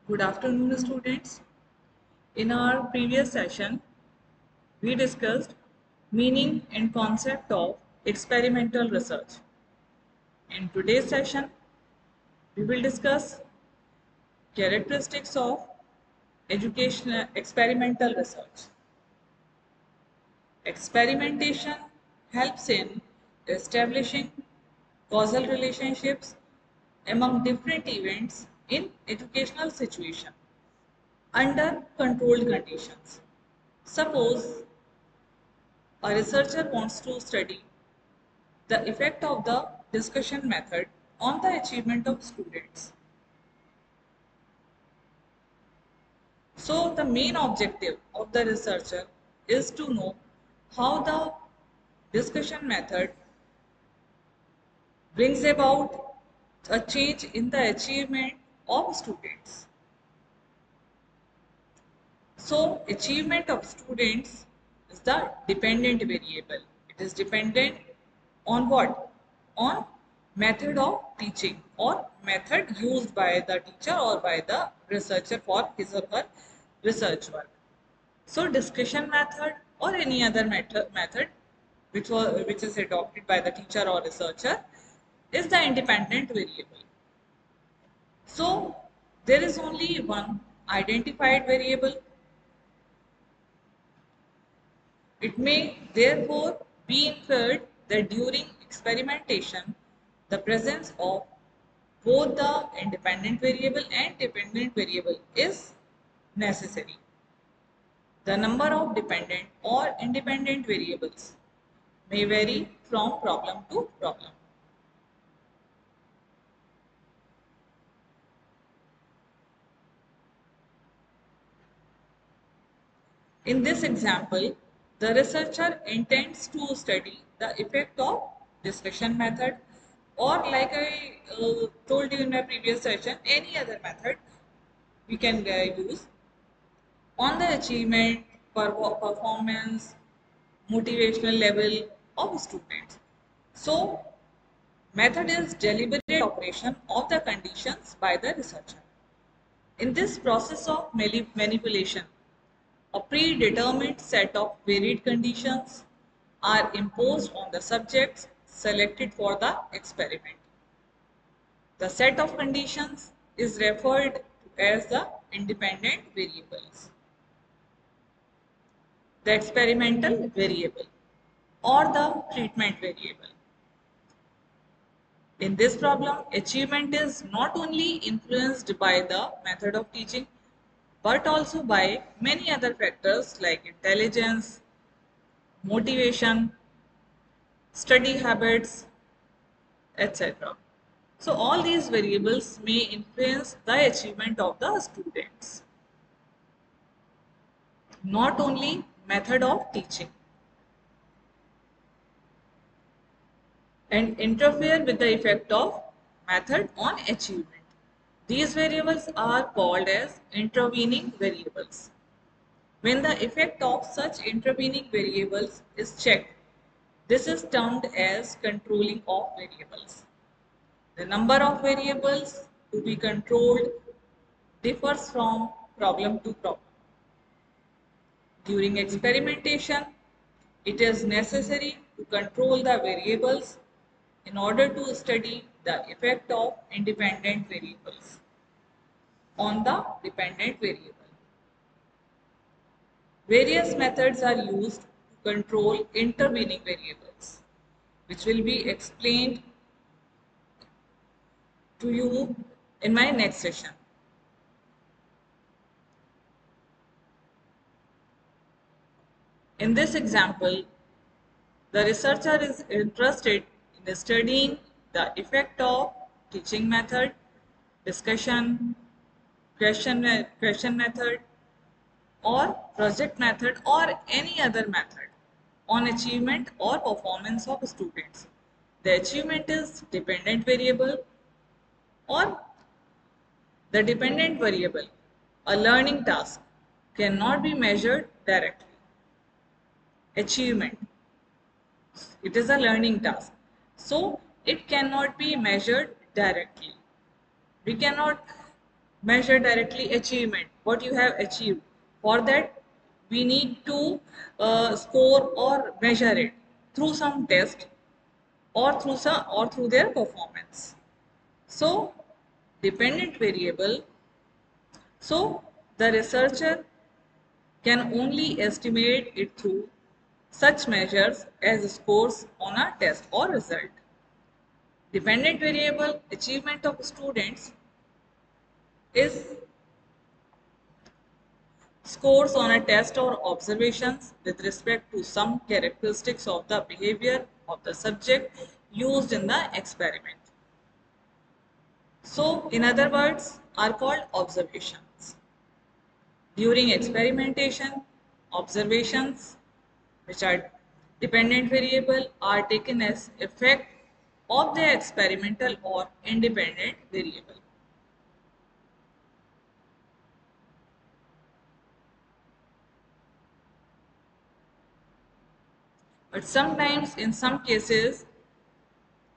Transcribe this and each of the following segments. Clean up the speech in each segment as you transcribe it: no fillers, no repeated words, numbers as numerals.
Good afternoon, students. In our previous session, we discussed meaning and concept of experimental research. In today's session, we will discuss characteristics of educational experimental research. Experimentation helps in establishing causal relationships among different events in educational situation under controlled conditions. Suppose a researcher wants to study the effect of the discussion method on the achievement of students. So the main objective of the researcher is to know how the discussion method brings about a change in the achievement of students. So achievement of students is the dependent variable. It is dependent on what? On method of teaching or method used by the teacher or by the researcher for his or her research work. So discussion method or any other method which is adopted by the teacher or researcher is the independent variable. So there is only one identified variable. It may therefore be inferred that during experimentation, the presence of both the independent variable and dependent variable is necessary. The number of dependent or independent variables may vary from problem to problem. In this example, the researcher intends to study the effect of discussion method, or like I told you in my previous session, any other method we can use on the achievement, performance, motivational level of students. So, method is deliberate operation of the conditions by the researcher. In this process of manipulation, a predetermined set of varied conditions are imposed on the subjects selected for the experiment. The set of conditions is referred to as the independent variables, the experimental variable, or the treatment variable. In this problem, achievement is not only influenced by the method of teaching, but also by many other factors like intelligence, motivation, study habits, etc. So all these variables may influence the achievement of the students, not only method of teaching, and interfere with the effect of method on achievement. These variables are called as intervening variables. When the effect of such intervening variables is checked, this is termed as controlling of variables. The number of variables to be controlled differs from problem to problem. During experimentation, it is necessary to control the variables in order to study the effect of independent variables on the dependent variable. Various methods are used to control intervening variables, which will be explained to you in my next session. In this example, the researcher is interested in studying the effect of teaching method, discussion, question method, or project method, or any other method on achievement or performance of students. The achievement is dependent variable, or the dependent variable, a learning task, cannot be measured directly. Achievement, it is a learning task, so it cannot be measured directly. We cannot measure directly achievement, what you have achieved. For that, we need to score or measure it through some test or through their performance. So, dependent variable. So, the researcher can only estimate it through such measures as scores on a test or result. Dependent variable achievement of students is scores on a test or observations with respect to some characteristics of the behavior of the subject used in the experiment. So, in other words, are called observations. During experimentation, observations, which are dependent variable, are taken as effect of the experimental or independent variable. But sometimes, in some cases,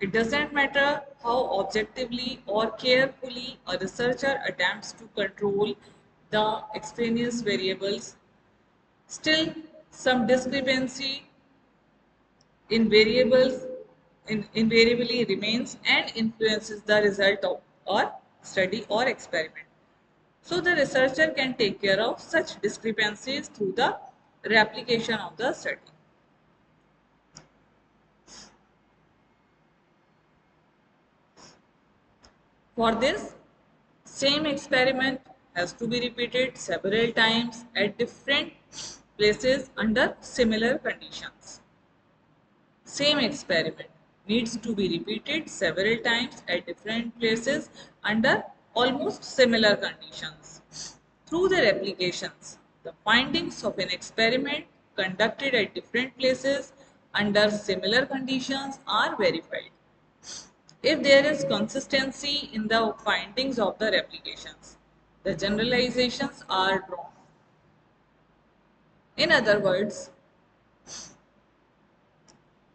it doesn't matter how objectively or carefully a researcher attempts to control the extraneous variables, still some discrepancy in variables invariably remains and influences the result of our study or experiment. So the researcher can take care of such discrepancies through the replication of the study. For this, same experiment has to be repeated several times at different places under similar conditions. Same experiment needs to be repeated several times at different places under almost similar conditions. Through the replications, the findings of an experiment conducted at different places under similar conditions are verified. If there is consistency in the findings of the replications, the generalizations are drawn. In other words,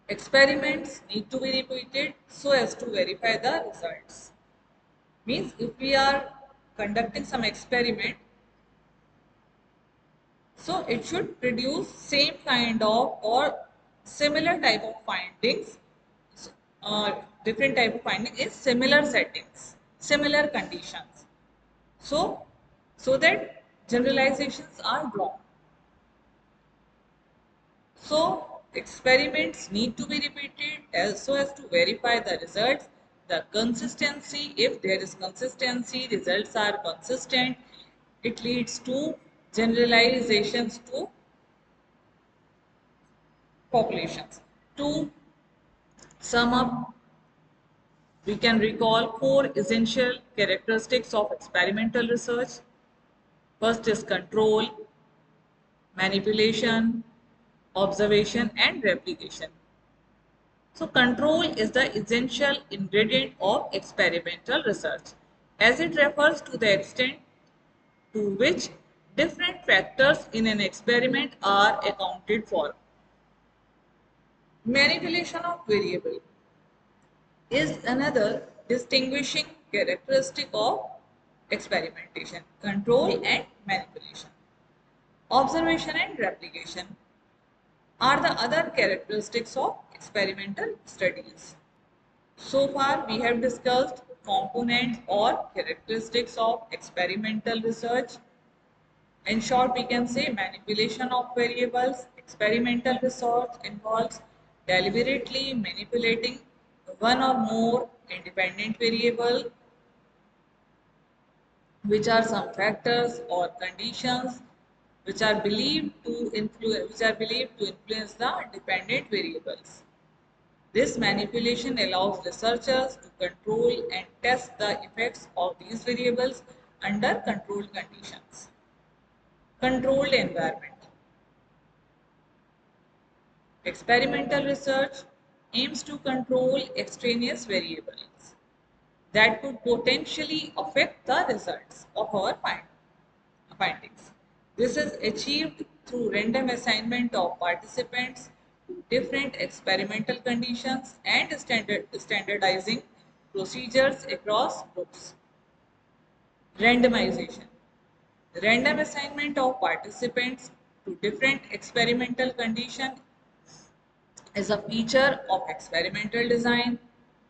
experiments need to be repeated so as to verify the results. Means if we are conducting some experiment, so it should produce same kind of or similar type of findings, different type of finding in similar settings, similar conditions. So, so that generalizations are drawn. So, experiments need to be repeated so as to verify the results. The consistency, if there is consistency, results are consistent, it leads to generalizations to populations. To sum up, we can recall four essential characteristics of experimental research. First is control, manipulation, observation, and replication. So control is the essential ingredient of experimental research as it refers to the extent to which different factors in an experiment are accounted for. Manipulation of variable is another distinguishing characteristic of experimentation, control and manipulation. Observation and replication are the other characteristics of experimental studies. So far, we have discussed components or characteristics of experimental research. In short, we can say manipulation of variables. Experimental research involves deliberately manipulating one or more independent variable, which are some factors or conditions which are believed to influence the dependent variables. This manipulation allows researchers to control and test the effects of these variables under controlled conditions. Controlled environment. Experimental research aims to control extraneous variables that could potentially affect the results of our findings. This is achieved through random assignment of participants to different experimental conditions and standardizing procedures across groups. Randomization. Random assignment of participants to different experimental conditions is a feature of experimental design.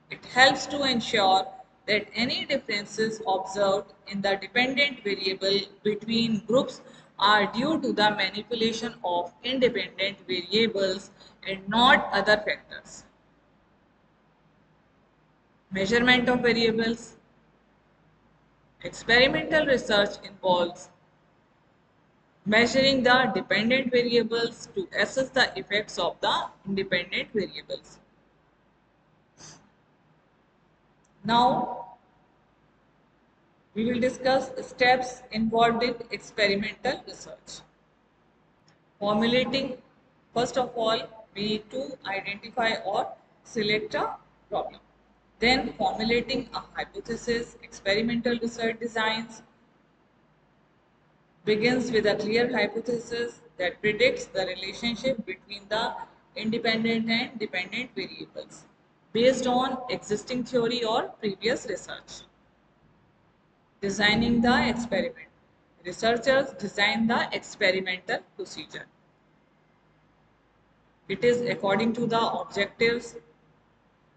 It helps to ensure that any differences observed in the dependent variable between groups are due to the manipulation of independent variables and not other factors. Measurement of variables. Experimental research involves measuring the dependent variables to assess the effects of the independent variables. Now, we will discuss steps involved in experimental research. Formulating, first of all, we need to identify or select a problem. Then formulating a hypothesis. Experimental research designs begins with a clear hypothesis that predicts the relationship between the independent and dependent variables based on existing theory or previous research. Designing the experiment. Researchers design the experimental procedure. It is according to the objectives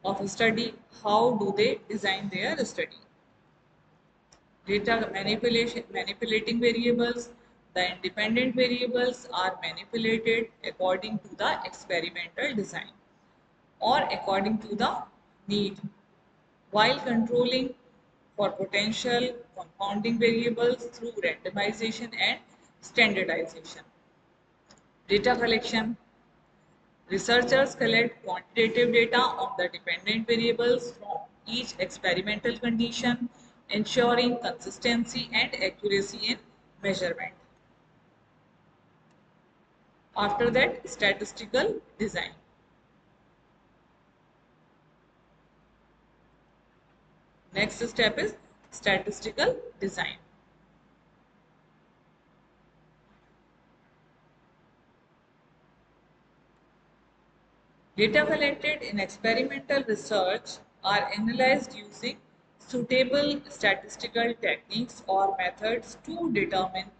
of a study. How do they design their study? Data manipulation, manipulating variables. The independent variables are manipulated according to the experimental design or according to the need, while controlling for potential confounding variables through randomization and standardization. Data collection. Researchers collect quantitative data on the dependent variables from each experimental condition, ensuring consistency and accuracy in measurement. After that, statistical design. Next step is statistical design. Data collected in experimental research are analyzed using suitable statistical techniques or methods to determine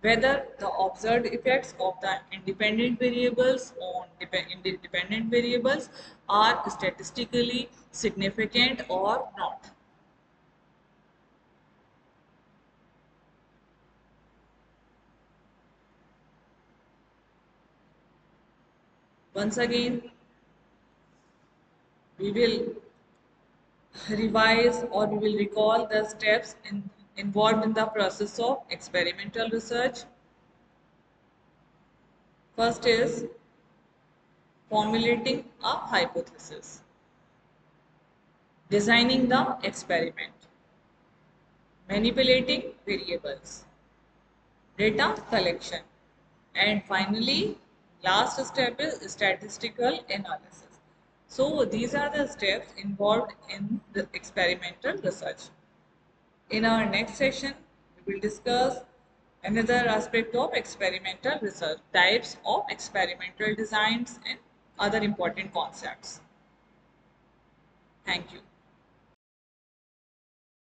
whether the observed effects of the independent variables on dependent variables are statistically significant or not. Once again, we will revise or we will recall the steps involved in the process of experimental research. First is formulating a hypothesis, designing the experiment, manipulating variables, data collection, and finally, last step is statistical analysis. So these are the steps involved in the experimental research. In our next session, we will discuss another aspect of experimental research, types of experimental designs and other important concepts. Thank you.